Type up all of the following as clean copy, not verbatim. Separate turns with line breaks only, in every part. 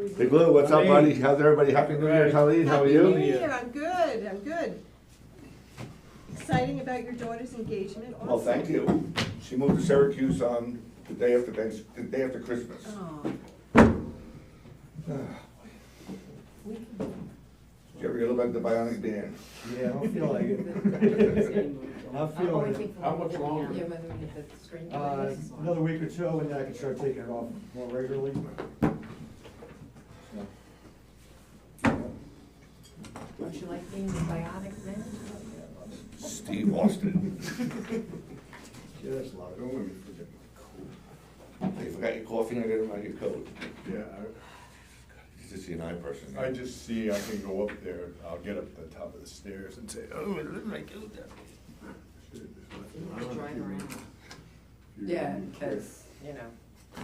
Big Lou, what's up, buddy? How's everybody? Happy New Year, Colleen. How are you?
Happy New Year. I'm good. I'm good. Exciting about your daughter's engagement.
Well, thank you. She moved to Syracuse on the day after Christmas.
Oh.
Did you ever hear about the Bionic Man?
Yeah, I don't feel like it. I'm feeling it.
How much longer?
Yeah, whether we get the screen.
Another week or two, and then I can start taking it off more regularly.
Don't you like being the bionic man?
Steve Austin.
Just love
Don't
it.
let me forget my
Hey, you forgot your coffee and I got it on your coat.
coat. Yeah,
He's a CNI person.
I just see I can go up there, I'll get up the top of the stairs and say, oh, what did I do there?
Just drive around. Yeah, because, you know.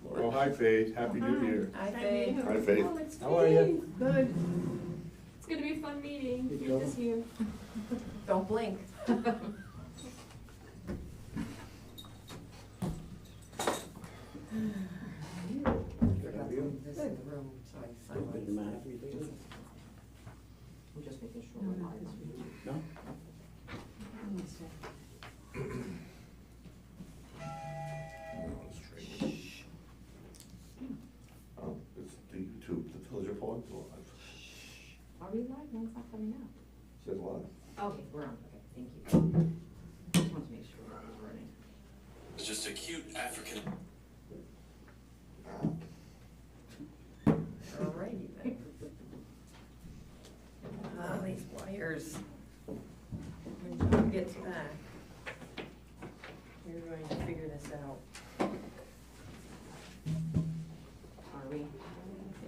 Well, hi Faith, Happy New Year.
I think.
Hi, Faith.
Oh, it's
How are you?
Steve. Good. It's gonna be a fun meeting.
Good
You're just you.
Don't blink. Forgot to leave this in the room, so I finalized. I'm just making sure we're live.
No?
Oh, it's the YouTube, the Village Report.
Are we live? No, it's not coming out.
Says what?
Okay, we're on, okay, thank you. Just wanted to make sure I was running.
It's just a cute African.
Alrighty then. Ah, these wires. When John gets back, we're going to figure this out. Are we?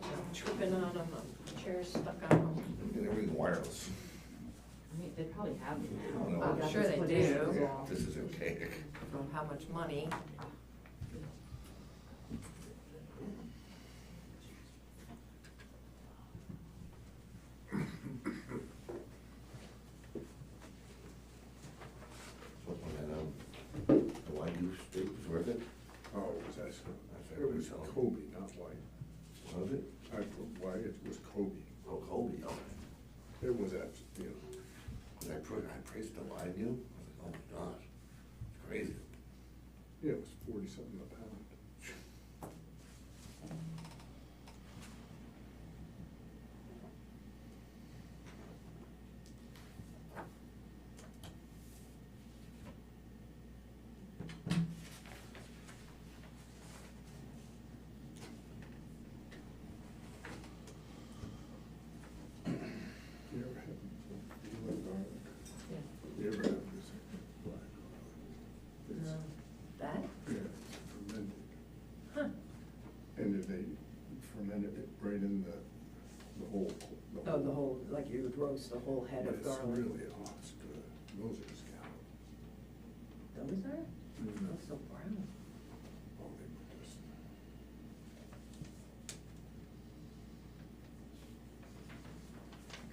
I'm tripping on them, chair's stuck on them.
And everything wireless.
I mean, they probably have them
Oh,
now.
no.
I'm sure they
Yeah,
do,
this is archaic.
from how much money.
So when the Wagyu steak was worth it?
Oh, it was that, it was Kobe, not White.
Was it?
I put White, it was Kobe.
Oh, Colby, okay.
It was that, you know.
When I praised the Wagyu, I was like, oh my gosh, it's crazy.
Yeah, it was 40-something a pound. You ever have, you like garlic?
Yeah.
You ever have this black garlic? It's-
That?
Yeah, it's fermented.
Huh.
And then they fermented it right in the whole.
Oh, the whole, like you would roast the whole head
But
of
it's
garlic.
really, oh, it's good. Those are scallops.
Those are?
Mhm.
Those so brown.
Oh, they were just.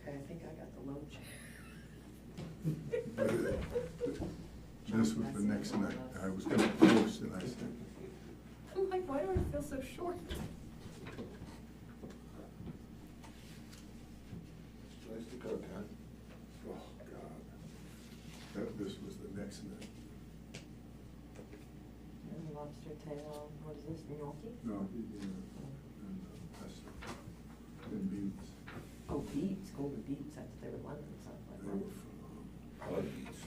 Okay, I think I got the low chair.
This was the next night. I was gonna post and I said,
I'm like, why do I feel so short?
Nice to go, Pat.
oh, God. This was the next night.
And lobster tail, what is this, gnocchi?
No, and pesto. And beans.
Oh, beets, golden beets, I thought they were lemons, I was
They
like,
were phenomenal.
I like these.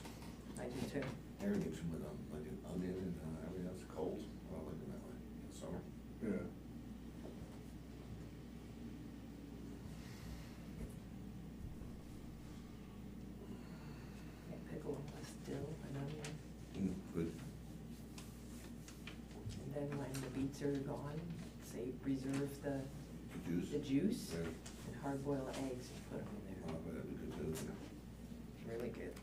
I do too.
Aaron gets them with like an onion and everything else cold. I don't like them that way in the summer.
Yeah.
Yeah, pickle them with dill and onion.
Good.
And then when the beets are gone, say reserve the
Juice?
juice
Yeah.
and hard boil eggs and put them in there.
Oh, but that'd be good too.
Really good.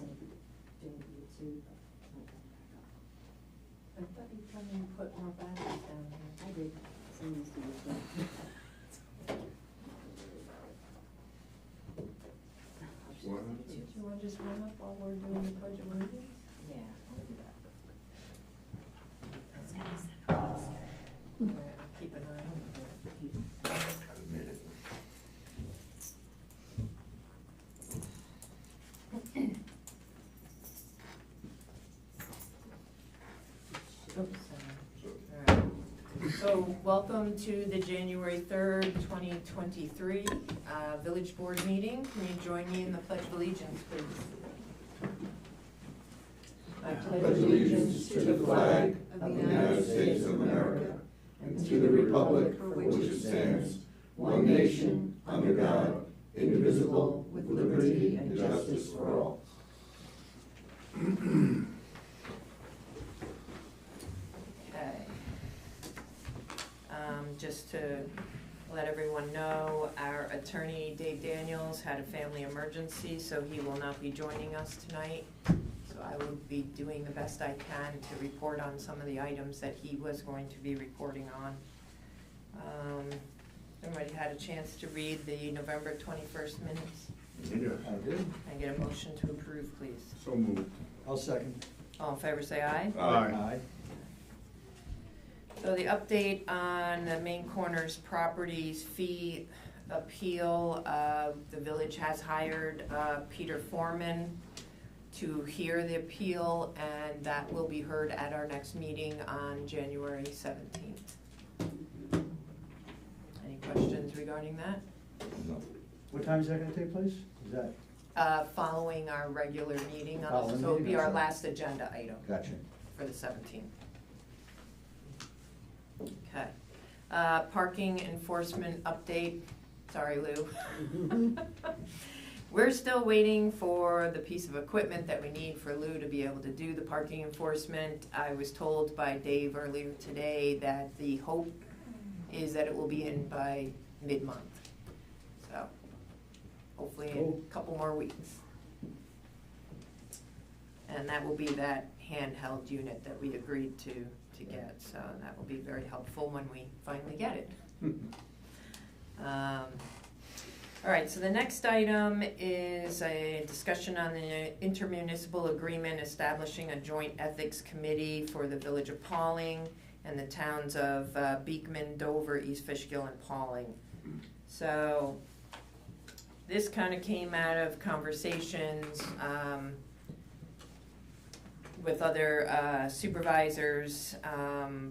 said, didn't you too?
I thought you told me to put more batteries down there.
I did, some used to use them.
What?
Do you want to just run up while we're doing the Pledge of Allegiance?
Yeah, I'll do that.
All right, I'll keep an eye on it.
Admit it.
Oops, all right. So, welcome to the January 3rd, 2023 Village Board meeting. Can you join me in the Pledge of Allegiance, please? I
Pledge allegiance to the flag of the United States of America and to the republic for which it stands, one nation, under God, indivisible, with liberty and justice for all.
Okay. Just to let everyone know, our attorney, Dave Daniels, had a family emergency, so he will not be joining us tonight. So I will be doing the best I can to report on some of the items that he was going to be reporting on. Everybody had a chance to read the November 21st minutes?
Yeah,
I did.
Can I get a motion to approve, please?
so moved.
I'll second.
All in favor, say aye.
Aye.
So the update on the Main Corners Properties fee appeal, the village has hired Peter Foreman to hear the appeal, and that will be heard at our next meeting on January 17th. Any questions regarding that?
No.
What time is that gonna take place? Is that,
Following our regular meeting,
Following
so it'll be
meeting,
our
okay.
last agenda item
gotcha.
for the 17th. Okay. Parking enforcement update. Sorry, Lou. We're still waiting for the piece of equipment that we need for Lou to be able to do the parking enforcement. I was told by Dave earlier today that the hope is that it will be in by mid-month. So hopefully in
Cool.
a couple more weeks. And that will be that handheld unit that we agreed to get, so that will be very helpful when we finally get it. All right, so the next item is a discussion on the intermunicipal agreement establishing a joint ethics committee for the village of Pawling and the towns of Beekman, Dover, East Fishkill, and Pawling. So this kind of came out of conversations with other supervisors,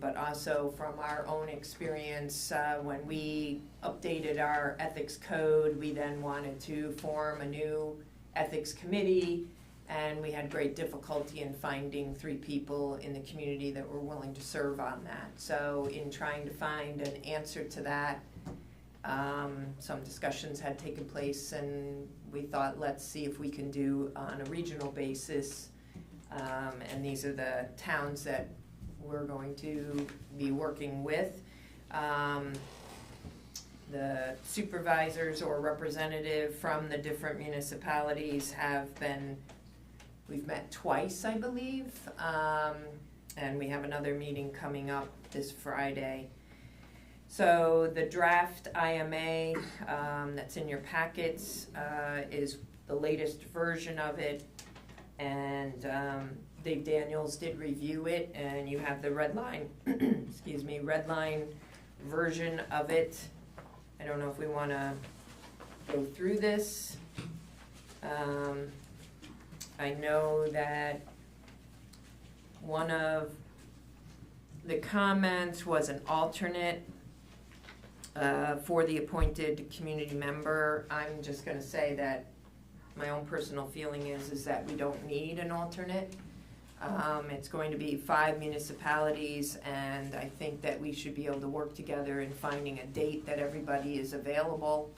but also from our own experience. When we updated our ethics code, we then wanted to form a new ethics committee, and we had great difficulty in finding 3 people in the community that were willing to serve on that. So in trying to find an answer to that, some discussions had taken place, and we thought, let's see if we can do on a regional basis. And these are the towns that we're going to be working with. The supervisors or representative from the different municipalities we've met twice, I believe, and we have another meeting coming up this Friday. So the draft IMA that's in your packets is the latest version of it. And Dave Daniels did review it, and you have the red line, red line version of it. I don't know if we want to go through this. I know that one of the comments was an alternate for the appointed community member. I'm just going to say that my own personal feeling is that we don't need an alternate. It's going to be 5 municipalities, and I think that we should be able to work together in finding a date that everybody is available.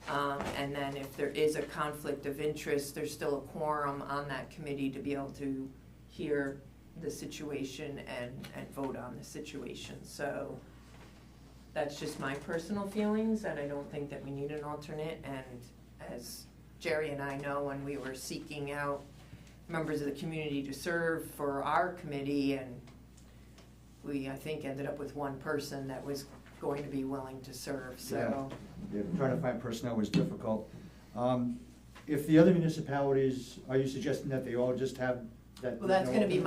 And then if there is a conflict of interest, there's still a quorum on that committee to be able to hear the situation and vote on the situation. So that's just my personal feelings, and I don't think that we need an alternate. And as Jerry and I know, when we were seeking out members of the community to serve for our committee, and we, I think, ended up with one person that was going to be willing to serve, so.
Yeah, trying to find personnel was difficult. If the other municipalities, are you suggesting that they all just have that?
Well, that's gonna be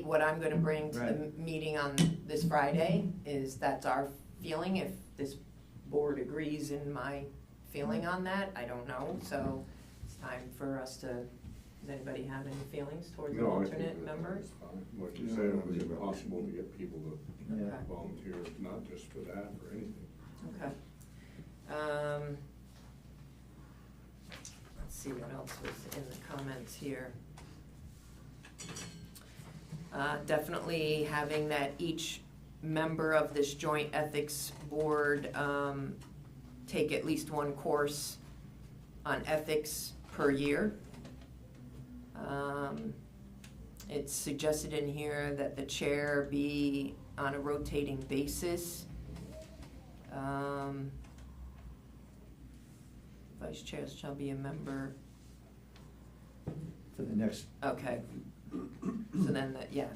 what I'm gonna bring to the
Right.
meeting on this Friday, is that's our feeling. If this board agrees in my feeling on that, I don't know, so it's time for us to, does anybody have any feelings towards an
No, I think
alternate member?
that's fine. Like you said, it was impossible to get people to
Yeah.
volunteer, not just for that, or anything.
Okay. Let's see what else was in the comments here. Definitely having that each member of this joint ethics board take at least one course on ethics per year. It's suggested in here that the chair be on a rotating basis. Vice chairs shall be a member.
For the next,
Okay. So then,
yeah,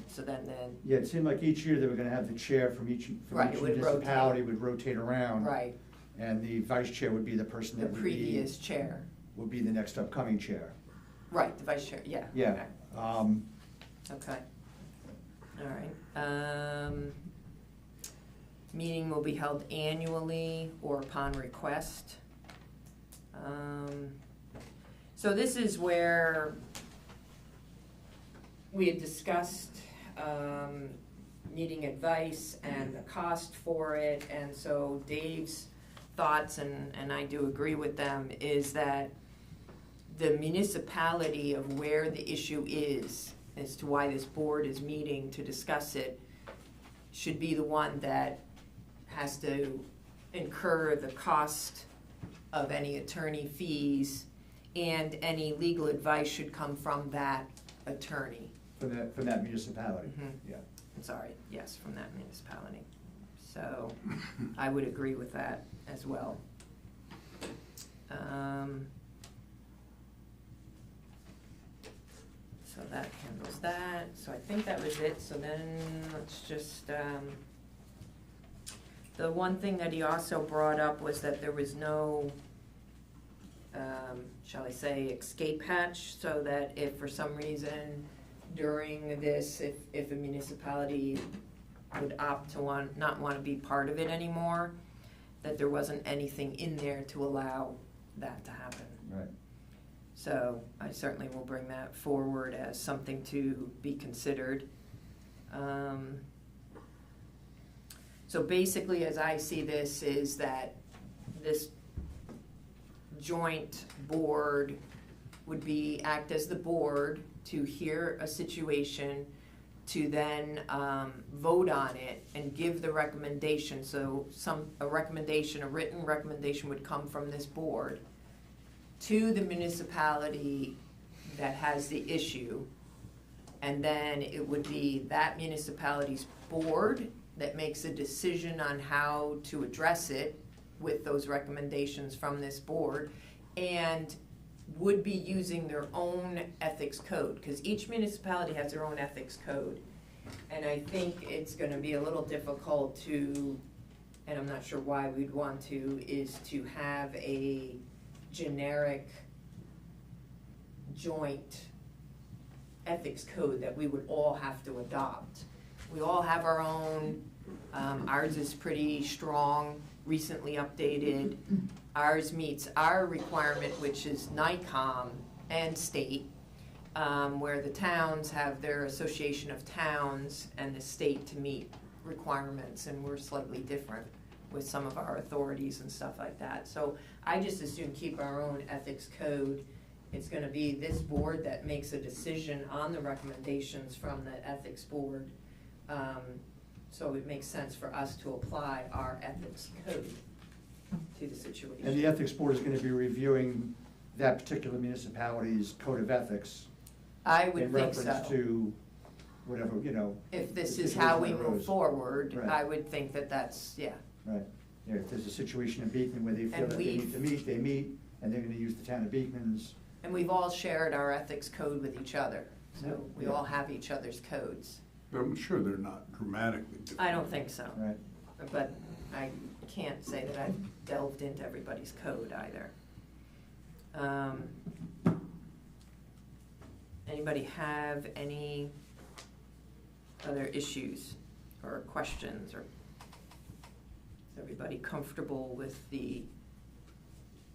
it seemed like each year they were gonna have the chair from each
Right, it would
municipality would rotate around.
right,
And the vice chair would be the person
the
that
previous chair.
would be the next upcoming chair.
Right, the vice chair, yeah.
Yeah.
Okay. All right. Meeting will be held annually or upon request. So this is where we had discussed needing advice and the cost for it, and so Dave's thoughts, and I do agree with them, is that the municipality of where the issue is, as to why this board is meeting to discuss it, should be the one that has to incur the cost of any attorney fees, and any legal advice should come from that attorney.
From that municipality,
Mhm.
yeah.
I'm sorry, yes, from that municipality. So I would agree with that as well. So that handles that. So I think that was it. So then let's just, the one thing that he also brought up was that there was no, shall I say, escape hatch, so that if for some reason during this, if a municipality would opt to not want to be part of it anymore, that there wasn't anything in there to allow that to happen.
Right.
So I certainly will bring that forward as something to be considered. So basically, as I see this, is that this joint board would be, act as the board to hear a situation, to then vote on it and give the recommendation. So a written recommendation would come from this board to the municipality that has the issue, and then it would be that municipality's board that makes a decision on how to address it with those recommendations from this board, and would be using their own ethics code, because each municipality has their own ethics code. And I think it's gonna be a little difficult to, and I'm not sure why we'd want to, is to have a generic joint ethics code that we would all have to adopt. We all have our own, ours is pretty strong, recently updated. Ours meets our requirement, which is NICOM and state, where the towns have their association of towns and the state to meet requirements, and we're slightly different with some of our authorities and stuff like that. So I just assume keep our own ethics code. It's gonna be this board that makes a decision on the recommendations from the ethics board. So it makes sense for us to apply our ethics code to the situation.
And the ethics board is gonna be reviewing that particular municipality's code of ethics.
I would
in
think
reference
so.
to whatever,
If this
the
is how we
situation
move
arose.
forward,
Right.
I would think that that's, yeah.
Right, yeah, if there's a situation in Beekman where they feel
And
that they need to meet, they meet, and they're gonna use the town of Beekman's.
And we've all shared our ethics code with each other. So we all have each other's codes.
But I'm sure they're not dramatically different.
I don't think so.
Right.
But I can't say that I've delved into everybody's code either. Anybody have any other issues or questions, or is everybody comfortable with the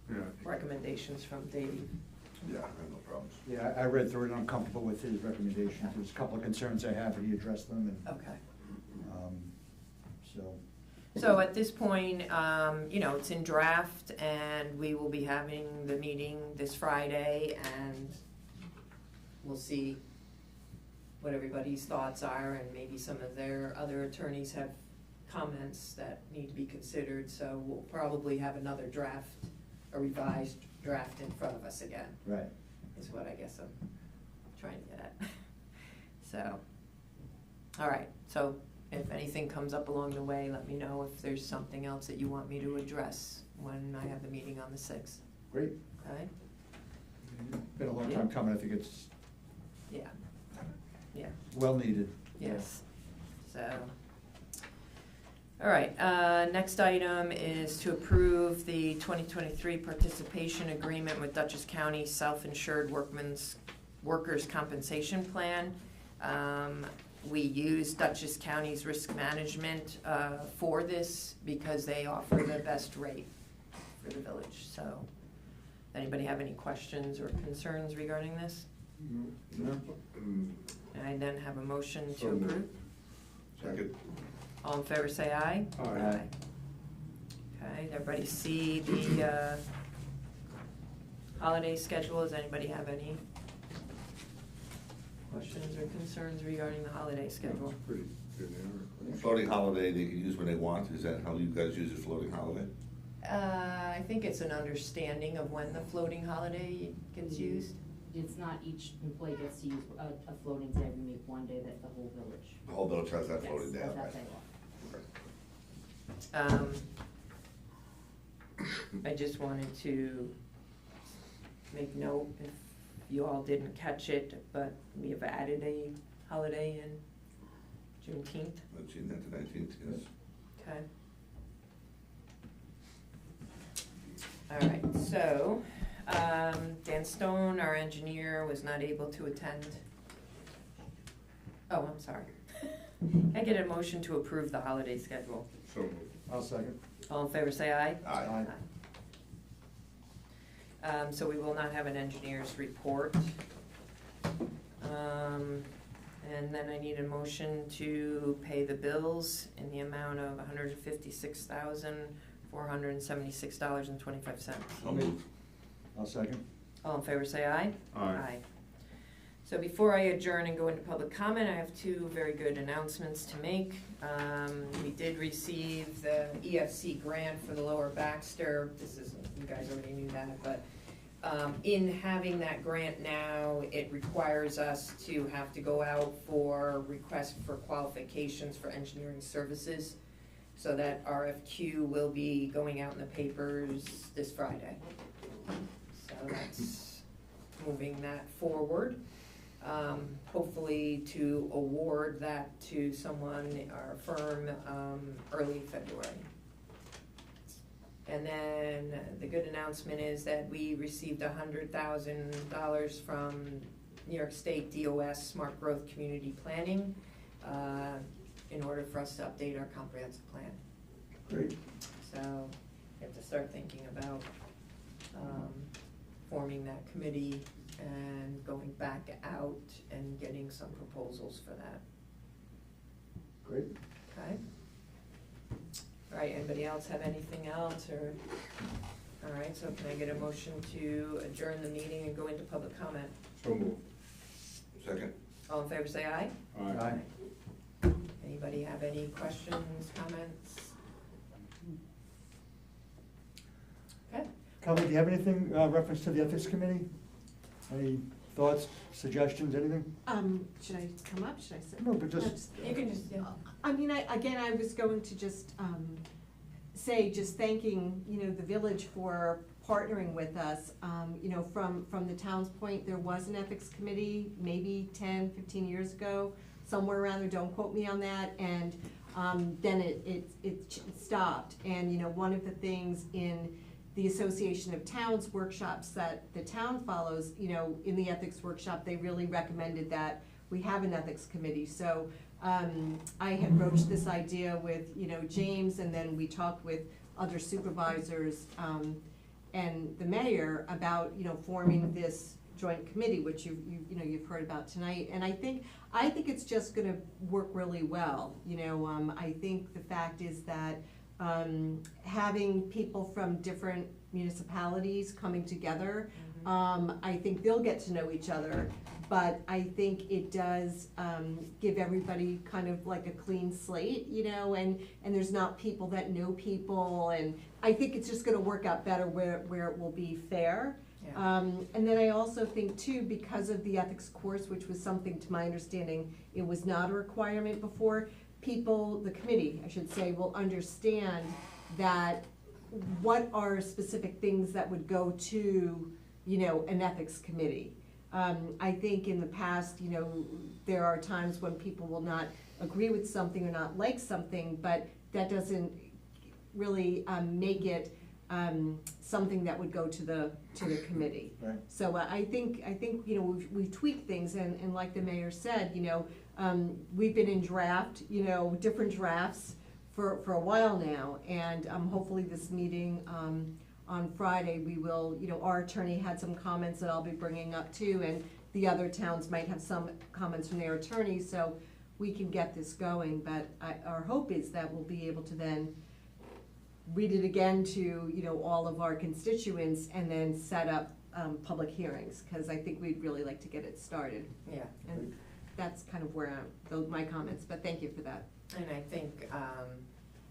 Yeah,
recommendations from Dave?
yeah, I have no problems.
Yeah, I read through it, and I'm comfortable with his recommendations. There's a couple of concerns I have, and he addressed them, and,
Okay.
so.
So at this point, it's in draft, and we will be having the meeting this Friday, and we'll see what everybody's thoughts are, and maybe some of their other attorneys have comments that need to be considered, so we'll probably have another draft, a revised draft in front of us again,
Right.
is what I guess I'm trying to get at. So, all right, so if anything comes up along the way, let me know if there's something else that you want me to address when I have the meeting on the 6th,
Great.
okay?
Been a long time coming. I think it's
Yeah, yeah.
well needed.
Yes, so. All right, next item is to approve the 2023 participation agreement with Dutchess County Self-Insured Workers' Compensation Plan. We use Dutchess County's risk management for this because they offer the best rate for the village. So, anybody have any questions or concerns regarding this?
No?
Mm,
And I then have a motion
So
to
moved.
approve.
Second.
All in favor, say aye.
Aye.
Okay, did everybody see the holiday schedule? Does anybody have any questions or concerns regarding the holiday schedule?
Pretty generic.
Floating holiday they can use when they want, is that how you guys use a floating holiday?
I think it's an understanding of when the floating holiday gets used.
It's not each employee gets to use a floating day, we make one day that the whole village.
The whole village has that
Yes,
floating day,
has
okay.
that day off.
I just wanted to make note, if you all didn't catch it, but we have added a holiday in Juneteenth.
19th to 19th, yes.
Okay. All right, so, Dan Stone, our engineer, was not able to attend. Oh, I'm sorry. I get a motion to approve the holiday schedule.
So moved.
I'll second.
All in favor, say aye.
Aye.
So we will not have an engineer's report. And then I need a motion to pay the bills in the amount of $156,476.25.
So moved.
I'll second.
All in favor, say aye.
Aye.
So before I adjourn and go into public comment, I have two very good announcements to make. We did receive the EFC grant for the Lower Baxter. This is, you guys already knew that, but in having that grant now, it requires us to have to go out for requests for qualifications for engineering services. So that RFQ will be going out in the papers this Friday. So that's moving that forward. Hopefully to award that to someone, our firm, early February. And then the good announcement is that we received $100,000 from New York State DOS Smart Growth Community Planning in order for us to update our comprehensive plan.
Great.
So we have to start thinking about forming that committee and going back out and getting some proposals for that,
Great.
okay? All right, anybody else have anything else, or, all right, so can I get a motion to adjourn the meeting and go into public comment?
So moved.
Second.
All in favor, say aye.
Aye.
Anybody have any questions, comments? Okay,
Colleen, do you have anything, reference to the ethics committee? Any thoughts, suggestions, anything?
Should I come up, should I sit?
No, but just-
you can just, yeah.
I mean, again, I was going to just, say, just thanking, the village for partnering with us. You know, from the town's point, there was an ethics committee maybe 10, 15 years ago, somewhere around there, don't quote me on that, and then it stopped. And, you know, one of the things in the Association of Towns workshops that the town follows, you know, in the ethics workshop, they really recommended that we have an ethics committee. So I had broached this idea with, you know, James, and then we talked with other supervisors and the mayor about, you know, forming this joint committee, which you've heard about tonight. And I think it's just gonna work really well. You know, I think the fact is that having people from different municipalities coming together, I think they'll get to know each other, but I think it does give everybody kind of like a clean slate, you know, and there's not people that know people, and I think it's just gonna work out better where it will be fair.
Yeah.
And then I also think too, because of the ethics course, which was something, to my understanding, it was not a requirement before, people, the committee, I should say, will understand that what are specific things that would go to, you know, an ethics committee. I think in the past, you know, there are times when people will not agree with something or not like something, but that doesn't really make it something that would go to the committee.
Right.
So I think you know, we've tweaked things, and like the mayor said, you know, we've been in draft, you know, different drafts for a while now, and hopefully this meeting on Friday, we will, you know, our attorney had some comments that I'll be bringing up too, and the other towns might have some comments from their attorneys, so we can get this going. But our hope is that we'll be able to then read it again to, you know, all of our constituents, and then set up public hearings, because I think we'd really like to get it started.
Yeah.
And that's kind of where my comments, but thank you for that.
And I think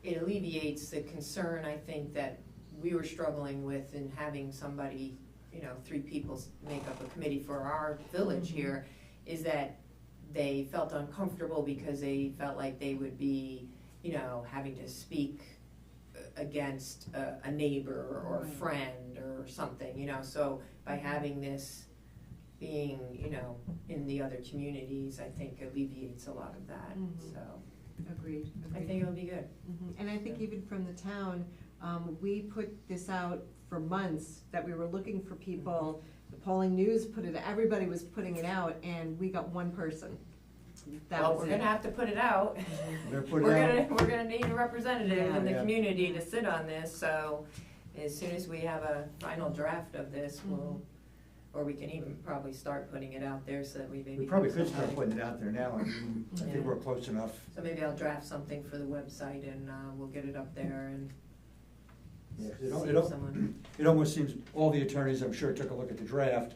it alleviates the concern, I think, that we were struggling with in having somebody, you know, 3 people make up a committee for our village here, is that they felt uncomfortable because they felt like they would be, you know, having to speak against a neighbor or a friend or something, you know. So by having this being, you know, in the other communities, I think alleviates a lot of that, so.
Agreed.
I think it'll be good.
And I think even from the town, we put this out for months, that we were looking for people. The Pawling News put it, everybody was putting it out, and we got one person. That
Well,
was
we're
it.
gonna have to put it out.
They're put
We're
out.
gonna need a representative in the
Yeah.
community to sit on this, so as soon as we have a final draft of this, we'll, or we can even probably start putting it out there so that we maybe.
We probably
have
could start
somebody-
putting it out there now. I mean, I
Yeah.
think we're close enough.
So maybe I'll draft something for the website and we'll get it up there and
Yeah,
see
it
if someone.
almost seems, all the attorneys, I'm sure, took a look at the draft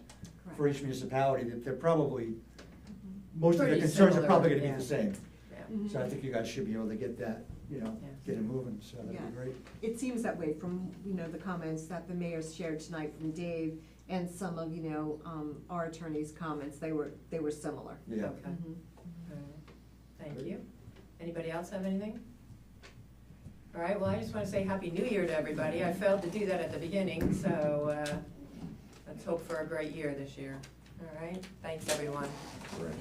for each municipality, that they're probably, most of the
Pretty
concerns are
similar,
probably gonna be
yeah.
the same.
Yeah.
So I think you guys should be able to get that, you know,
Yeah.
get it moving, so that'd
Yeah.
be great.
It seems that way from, you know, the comments that the mayor shared tonight from Dave, and some of, you know, our attorney's comments, they were similar.
Yeah.
Okay. All right. Thank you. Anybody else have anything? All right, well, I just want to say Happy New Year to everybody. I failed to do that at the beginning, so let's hope for a great year this year. All right, thanks, everyone.
Correct.